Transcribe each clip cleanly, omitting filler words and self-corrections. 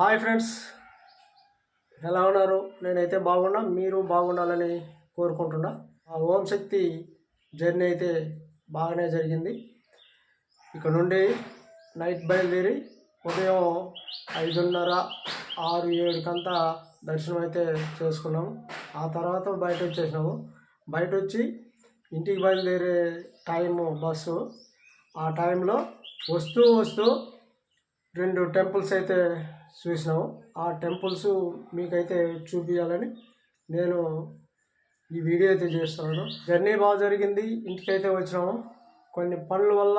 Hi friends, ఎలా ఉన్నారు? నేనైతే బాగున్నా, మీరు బాగుండాలని కోరుకుంటున్నా. ఆ ఓం శక్తి జర్నీ అయితే బాగానే జరిగింది. ఇక్కడ నుండి నైట్ బయలుదేరి ఉదయం 5:30, 6, 7కంతా దర్శనం అయితే చేసుకున్నాము. ఆ తర్వాత బయట వచ్చేసినాము. బయట వచ్చి ఇంటికి బయలుదేరే టైము బస్సు. ఆ టైంలో వస్తూ వస్తూ 2 టెంపుల్స్ అయితే చూసినాము. ఆ టెంపుల్స్ మీకైతే చూపించాలని నేను ఈ వీడియో అయితే చేస్తున్నాను. జర్నీ బాగా జరిగింది. ఇంటికైతే వచ్చినాము. కొన్ని పనుల వల్ల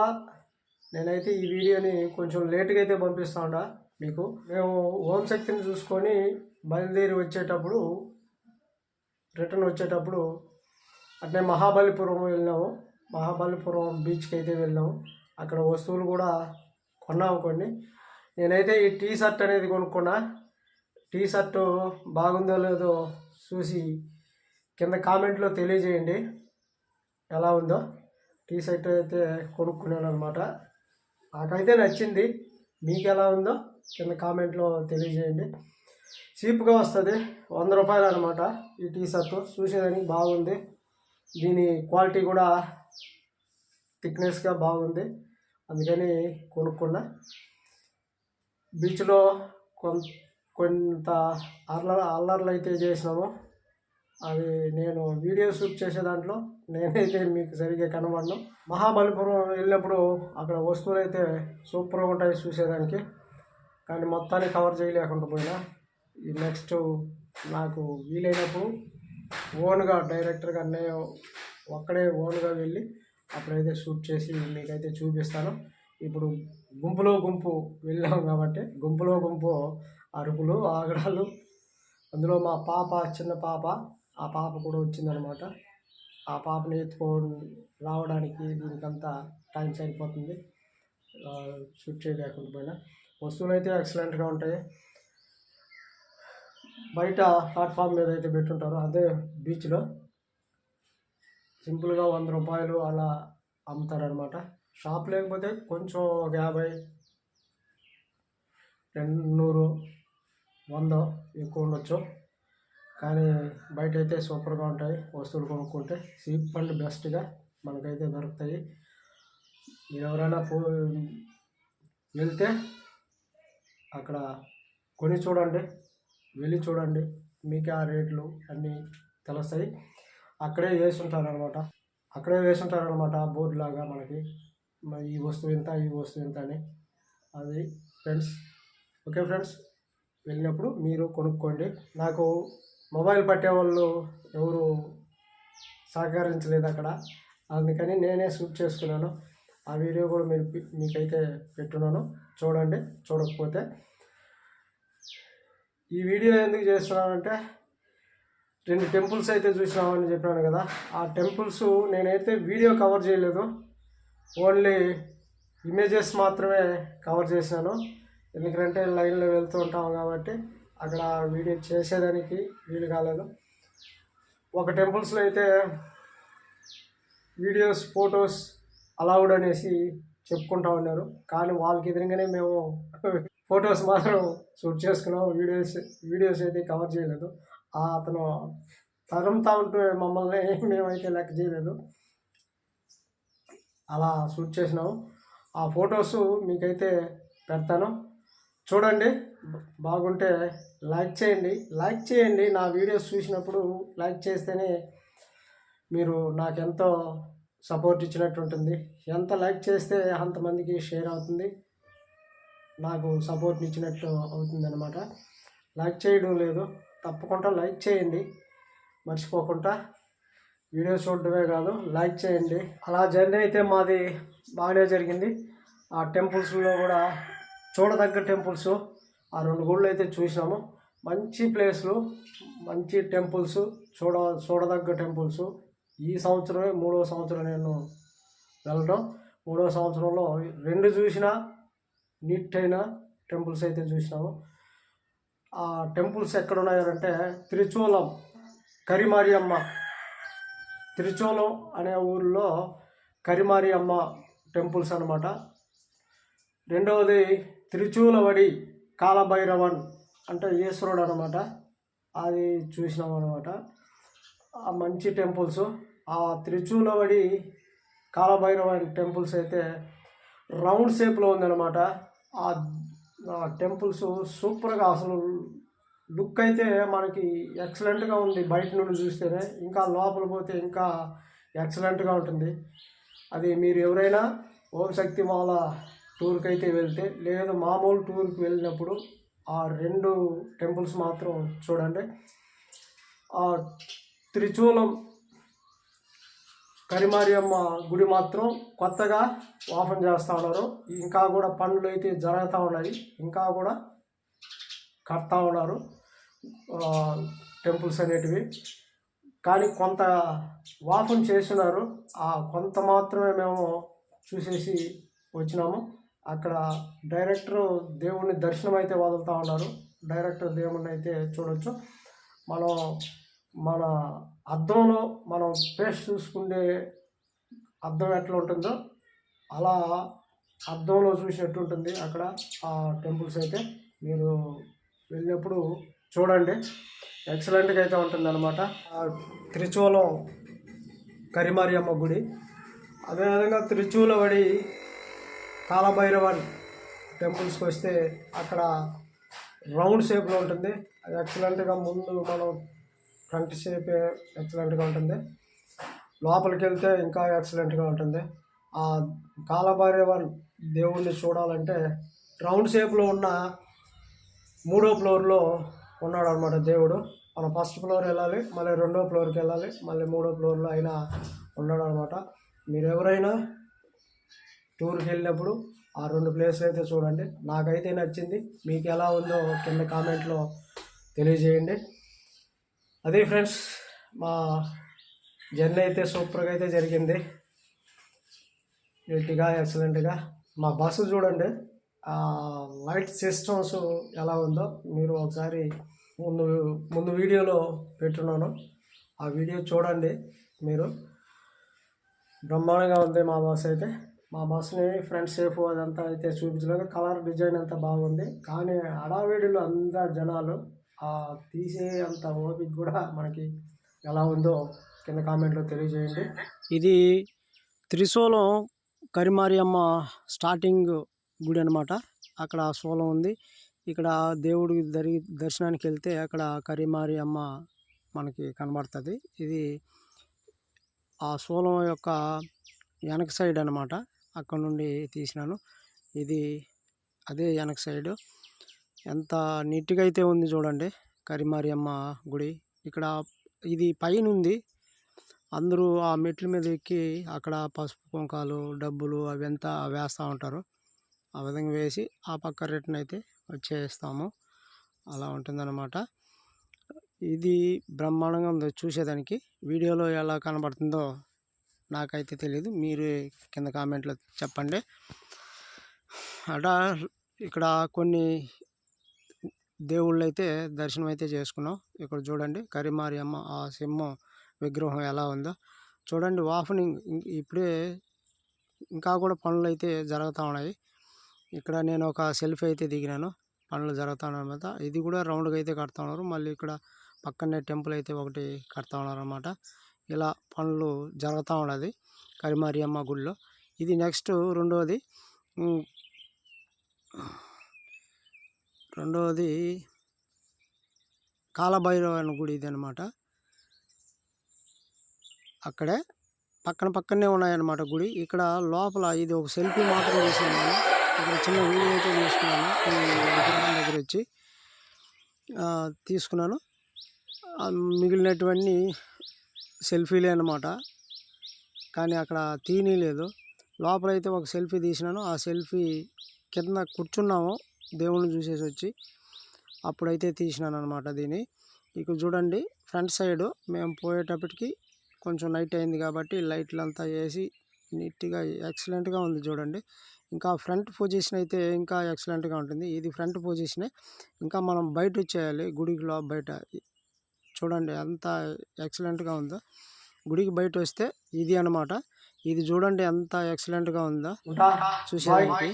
నేనైతే ఈ వీడియోని కొంచెం లేట్గా అయితే పంపిస్తా ఉండా మీకు. మేము ఓం శక్తిని చూసుకొని బయలుదేరి వచ్చేటప్పుడు, రిటర్న్ వచ్చేటప్పుడు అట్నే మహాబలిపురం వెళ్ళినాము. మహాబలిపురం బీచ్కి అయితే వెళ్ళాము. అక్కడ వస్తువులు కూడా కొన్నాము కొన్ని. నేనైతే ఈ టీ షర్ట్ అనేది కొనుక్కున్నా. టీ షర్ట్ బాగుందో లేదో చూసి కింద కామెంట్లో తెలియజేయండి ఎలా ఉందో. టీ షర్ట్ అయితే కొనుక్కున్నాను అనమాట. నాకైతే నచ్చింది. మీకు ఎలా ఉందో కింద కామెంట్లో తెలియజేయండి. చీప్గా వస్తుంది, 100 రూపాయలు అనమాట ఈ టీ షర్ట్. చూసేదానికి బాగుంది. దీని క్వాలిటీ కూడా థిక్నెస్గా బాగుంది, అందుకని కొనుక్కున్నా. బీచ్లో కొంత అల్లర్లు అయితే చేసినాము. అది నేను వీడియో షూట్ చేసే దాంట్లో నేనైతే మీకు సరిగ్గా కనబడను. మహాబలిపురం వెళ్ళినప్పుడు అక్కడ వస్తువులు అయితే సూపర్గా ఉంటాయి చూసేదానికి, కానీ మొత్తాన్ని కవర్ చేయలేకుండా పోయినా. ఈ నెక్స్ట్ నాకు వీలైనప్పుడు ఓన్గా డైరెక్టర్గా నేను ఒక్కడే ఓన్గా వెళ్ళి అప్పుడైతే షూట్ చేసి మీకైతే చూపిస్తాను. ఇప్పుడు గుంపులో గుంపు వెళ్ళాము కాబట్టి గుంపులో గుంపు అరుపులు, ఆగడాలు. అందులో మా పాప, చిన్న పాప, ఆ పాప కూడా వచ్చిందనమాట. ఆ పాపని ఎత్తుకొని రావడానికి దీనికంతా టైం సరిపోతుంది. షూట్ చేయలేకుండా పోయినా. వస్తువులు అయితే ఎక్సలెంట్గా ఉంటాయి. బయట ప్లాట్ఫామ్ మీద అయితే పెట్టుంటారు, అదే బీచ్లో సింపుల్గా 100 రూపాయలు అలా అమ్ముతారనమాట. షాప్ లేకపోతే కొంచెం 50, 100, 100 ఎక్కువ ఉండొచ్చు. కానీ బయట అయితే సూపర్గా ఉంటాయి వస్తువులు కొనుక్కుంటే. చీప్ అండ్ బెస్ట్గా మనకైతే దొరుకుతాయి. మీరు ఎవరైనా వెళ్తే అక్కడ కొని చూడండి, వెళ్ళి చూడండి, మీకు ఆ రేట్లు అన్నీ తెలుస్తాయి. అక్కడే వేసుంటారనమాట బోర్డు లాగా మనకి, ఈ వస్తువు ఎంత, ఈ వస్తువు ఎంత అని. అది ఫ్రెండ్స్. ఓకే ఫ్రెండ్స్, వెళ్ళినప్పుడు మీరు కొనుక్కోండి. నాకు మొబైల్ పట్టేవాళ్ళు ఎవరు సహకరించలేదు అక్కడ, అందుకని నేనే షూట్ చేసుకున్నాను. ఆ వీడియో కూడా మీకైతే పెట్టున్నాను, చూడండి. చూడకపోతే ఈ వీడియో ఎందుకు చేస్తున్నానంటే 2 టెంపుల్స్ అయితే చూసినామని చెప్పాను కదా. ఆ టెంపుల్స్ నేనైతే వీడియో కవర్ చేయలేదు, ఓన్లీ ఇమేజెస్ మాత్రమే కవర్ చేశాను. ఎందుకంటే లైన్లో వెళ్తూ ఉంటాం కాబట్టి అక్కడ వీడియో చేసేదానికి వీలు కాలేదు. ఒక టెంపుల్స్లో అయితే వీడియోస్, ఫొటోస్ అలౌడ్ అనేసి చెప్పుకుంటూ ఉన్నారు, కానీ వాళ్ళకి ఎదురుగానే మేము ఫొటోస్ మాత్రం షూట్ చేసుకున్నాం. వీడియోస్ అయితే కవర్ చేయలేదు. అతను తరుముతా ఉంటూ మమ్మల్ని మేమైతే లెక్క చేయలేదు, అలా షూట్ చేసినాము. ఆ ఫొటోస్ మీకైతే పెడతాను, చూడండి. బాగుంటే లైక్ చేయండి. నా వీడియోస్ చూసినప్పుడు లైక్ చేస్తేనే మీరు నాకెంతో సపోర్ట్ ఇచ్చినట్టు ఉంటుంది. ఎంత లైక్ చేస్తే అంతమందికి షేర్ అవుతుంది, నాకు సపోర్ట్ ఇచ్చినట్లు అవుతుంది అనమాట. లైక్ చేయడం లేదు, తప్పకుండా లైక్ చేయండి మర్చిపోకుండా. వీడియో చూడటమే కాదు, లైక్ చేయండి. అలా జర్నీ అయితే మాది బాగానే జరిగింది. ఆ టెంపుల్స్లో కూడా చూడదగ్గ టెంపుల్స్ ఆ 2 గుళ్ళు అయితే చూసినాము. మంచి ప్లేస్లు, మంచి టెంపుల్స్, చూడదగ్గ టెంపుల్స్. ఈ సంవత్సరమే 3వ సంవత్సరం నేను వెళ్ళడం. 3వ సంవత్సరంలో 2 చూసినా నీట్ అయిన టెంపుల్స్ అయితే చూసినాము. ఆ టెంపుల్స్ ఎక్కడ ఉన్నాయంటే త్రిచూలం, కరిమారి అమ్మ. త్రిచూలం అనే ఊరిలో కరిమారి అమ్మ టెంపుల్స్ అనమాట. రెండవది త్రిచూలవడి కాలభైరవన్ అంటే ఈశ్వరుడు అనమాట. అది చూసినాం అనమాట. ఆ మంచి టెంపుల్స్, ఆ త్రిచూలవడి కాలభైరవన్ టెంపుల్స్ అయితే రౌండ్ షేప్లో ఉందన్నమాట. ఆ టెంపుల్స్ సూపర్గా అసలు లుక్ అయితే మనకి ఎక్సలెంట్గా ఉంది బయట నుండి చూస్తేనే. ఇంకా లోపల పోతే ఇంకా ఎక్సలెంట్గా ఉంటుంది. అది మీరు ఎవరైనా ఓం శక్తి మాల టూర్కి అయితే వెళ్తే, లేదు మామూలు టూర్కి వెళ్ళినప్పుడు ఆ 2 టెంపుల్స్ మాత్రం చూడండి. ఆ త్రిచూలం కరిమారియమ్మ గుడి మాత్రం కొత్తగా ఓపెన్ చేస్తూ ఉన్నారు. ఇంకా కూడా పనులు అయితే జరుగుతూ ఉన్నాయి. ఇంకా కూడా కడతా ఉన్నారు టెంపుల్స్ అనేటివి. కానీ కొంత ఓపెన్ చేస్తున్నారు. ఆ కొంత మాత్రమే మేము చూసేసి వచ్చినాము. అక్కడ డైరెక్టర్ దేవుని దర్శనం అయితే వదులుతూ ఉన్నారు. డైరెక్టర్ దేవుణ్ణి అయితే చూడవచ్చు. మనం మన అద్దంలో మనం ఫేస్ చూసుకునే అద్దం ఎట్లా ఉంటుందో అలా అద్దంలో చూసినట్టు ఉంటుంది అక్కడ ఆ టెంపుల్స్ అయితే. మీరు వెళ్ళినప్పుడు చూడండి, ఎక్సలెంట్గా అయితే ఉంటుంది అనమాట. త్రిచూలం కరిమారియమ్మ గుడి, అదేవిధంగా త్రిచూలవడి కాలభైరవన్ టెంపుల్స్కి వస్తే అక్కడ రౌండ్ షేప్లో ఉంటుంది. అది ఎక్సలెంట్గా ముందు మనం ఫ్రంట్ షేప్ ఎక్సలెంట్గా ఉంటుంది. లోపలికి వెళ్తే ఇంకా ఎక్సలెంట్గా ఉంటుంది. ఆ కాలభైరవన్ దేవుణ్ణి చూడాలంటే రౌండ్ షేప్లో ఉన్న 3వ ఫ్లోర్లో ఉన్నాడు అనమాట దేవుడు. మనం ఫస్ట్ ఫ్లోర్ వెళ్ళాలి, మళ్ళీ 2వ ఫ్లోర్కి వెళ్ళాలి, మళ్ళీ 3వ ఫ్లోర్లో అయినా ఉన్నాడు అనమాట. మీరు ఎవరైనా టూర్కి వెళ్ళినప్పుడు ఆ 2 ప్లేస్లు అయితే చూడండి. నాకైతే నచ్చింది. మీకు ఎలా ఉందో కింద కామెంట్లో తెలియజేయండి. అదే ఫ్రెండ్స్, మా జర్నీ అయితే సూపర్గా అయితే జరిగింది, నీట్గా ఎక్సలెంట్గా. మా బస్సు చూడండి, లైట్ సిస్టమ్స్ ఎలా ఉందో మీరు ఒకసారి ముందు వీడియోలో పెట్టున్నాను. ఆ వీడియో చూడండి మీరు. బ్రహ్మాండంగా ఉంది మా బస్సు అయితే. మా బస్సుని ఫ్రంట్ సేఫ్ అదంతా అయితే చూపించలేదు. కలర్ డిజైన్ అంతా బాగుంది. కానీ హడావిడిలో అంతా జనాలు తీసే అంత ఓపిక కూడా మనకి ఎలా ఉందో కింద కామెంట్లో తెలియజేయండి. ఇది త్రిశూలం కరిమారియమ్మ స్టార్టింగ్ గుడి అనమాట. అక్కడ శూలం ఉంది. ఇక్కడ దేవుడి దర్శనానికి వెళ్తే అక్కడ కరిమారియమ్మ మనకి కనబడుతుంది. ఇది ఆ శూలం యొక్క వెనక సైడ్ అనమాట. అక్కడ నుండి తీసినాను. ఇది అదే వెనక సైడు. ఎంత నీట్గా అయితే ఉంది చూడండి కరిమారియమ్మ గుడి. ఇక్కడ ఇది పైన ఉంది. అందరూ ఆ మెట్ల మీద ఎక్కి అక్కడ పసుపు కుంకాలు డబ్బులు అవంతా వేస్తూ ఉంటారు. ఆ విధంగా వేసి ఆ పక్క రిటర్న్ అయితే వచ్చేస్తాము. అలా ఉంటుందన్నమాట. ఇది బ్రహ్మాండంగా ఉంది చూసేదానికి. వీడియోలో ఎలా కనబడుతుందో నాకైతే తెలియదు, మీరు కింద కామెంట్లో చెప్పండి. అలా ఇక్కడ కొన్ని దేవుళ్ళు అయితే దర్శనం అయితే చేసుకున్నాం. ఇక్కడ చూడండి కరిమారియమ్మ ఆ సింహం విగ్రహం ఎలా ఉందో చూడండి. ఓపెనింగ్ ఇప్పుడే ఇంకా కూడా పనులు అయితే జరుగుతూ ఉన్నాయి. ఇక్కడ నేను ఒక సెల్ఫీ అయితే దిగినాను. పనులు జరుగుతూ అన్నమాట. ఇది కూడా రౌండ్గా అయితే కడతా ఉన్నారు. మళ్ళీ ఇక్కడ పక్కనే టెంపుల్ అయితే ఒకటి కడతా ఉన్నారు అన్నమాట. ఇలా పనులు జరుగుతూ ఉన్నది కరిమారియమ్మ గుడిలో. ఇది నెక్స్ట్ రెండవది కాలభైరవన్ గుడి ఇది అనమాట. అక్కడే పక్కనే ఉన్నాయన్నమాట గుడి. ఇక్కడ లోపల ఇది ఒక సెల్ఫీ మాత్రం తీసుకున్నాను. ఇక్కడ చిన్న వీడియో అయితే తీసుకున్నాను. ఈ విగ్రహం దగ్గర వచ్చి తీసుకున్నాను. మిగిలినటువంటి సెల్ఫీలే అన్నమాట. కానీ అక్కడ తీయలేదు. లోపలైతే ఒక సెల్ఫీ తీసినాను. ఆ సెల్ఫీ కింద కూర్చున్నాము దేవుణ్ణి చూసేసి వచ్చి, అప్పుడైతే తీసినాను అనమాట దీన్ని. ఇక్కడ చూడండి ఫ్రంట్ సైడు మేము పోయేటప్పటికి కొంచెం నైట్ అయింది కాబట్టి లైట్లు అంతా వేసి నీట్గా ఎక్సలెంట్గా ఉంది చూడండి. ఇంకా ఫ్రంట్ పొజిషన్ అయితే ఇంకా ఎక్సలెంట్గా ఉంటుంది. ఇది ఫ్రంట్ పొజిషనే. ఇంకా మనం బయట వచ్చేయాలి గుడికి బయట. చూడండి ఎంత ఎక్సలెంట్గా ఉందో. గుడికి బయట వస్తే ఇది అనమాట. ఇది చూడండి ఎంత ఎక్సలెంట్గా ఉందో చూసేదానికి.